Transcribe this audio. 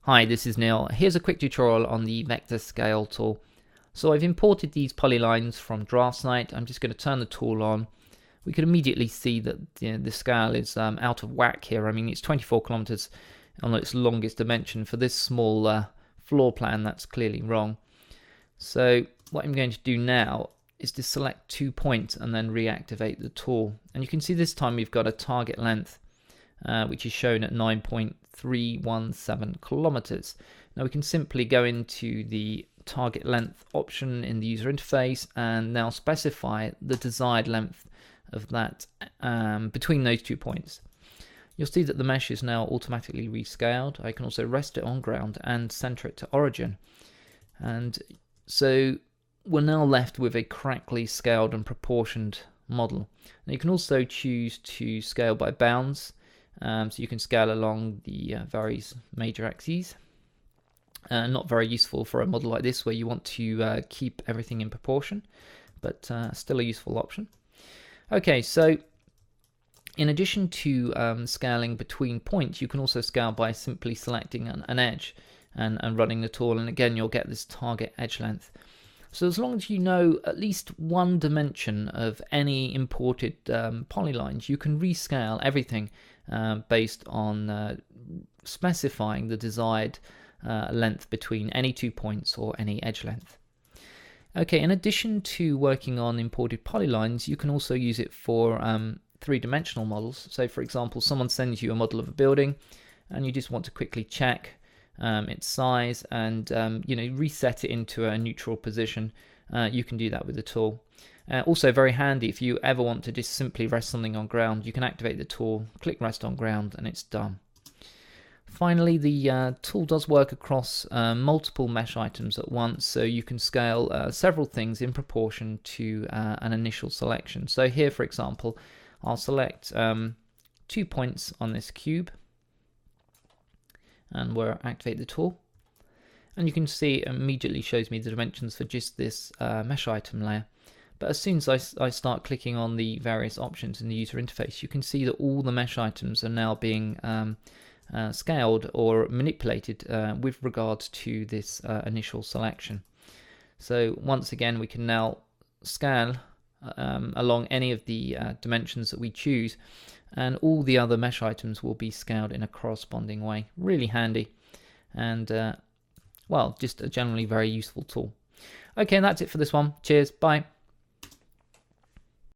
Hi, this is Neil. Here's a quick tutorial on the vector scale tool. So I've imported these polylines from DraftSight. I'm just going to turn the tool on. We can immediately see that the scale is out of whack here. I mean, it's 24 kilometers on its longest dimension. For this small floor plan, that's clearly wrong. So what I'm going to do now is to select 2 points and then reactivate the tool. And you can see this time we've got a target length which is shown at 9.317 kilometers. Now we can simply go into the target length option in the user interface and now specify the desired length of that between those 2 points. You'll see that the mesh is now automatically rescaled. I can also rest it on ground and center it to origin. And so we're now left with a correctly scaled and proportioned model. Now you can also choose to scale by bounds. So you can scale along the various major axes. Not very useful for a model like this where you want to keep everything in proportion, but still a useful option. Okay, so in addition to scaling between points, you can also scale by simply selecting an edge and running the tool, and again you'll get this target edge length. So as long as you know at least one dimension of any imported polylines, you can rescale everything based on specifying the desired length between any 2 points or any edge length. Okay, in addition to working on imported polylines, you can also use it for three-dimensional models. So for example, someone sends you a model of a building and you just want to quickly check its size and reset it into a neutral position. You can do that with the tool. Also very handy if you ever want to just simply rest something on ground. You can activate the tool, click rest on ground, and it's done. Finally, the tool does work across multiple mesh items at once, so you can scale several things in proportion to an initial selection. So here, for example, I'll select 2 points on this cube, and we'll activate the tool. And you can see it immediately shows me the dimensions for just this mesh item layer. But as soon as I start clicking on the various options in the user interface, you can see that all the mesh items are now being scaled or manipulated with regards to this initial selection. So once again, we can now scale along any of the dimensions that we choose, and all the other mesh items will be scaled in a corresponding way. Really handy, and well, just a generally very useful tool. Okay, and that's it for this one. Cheers, bye.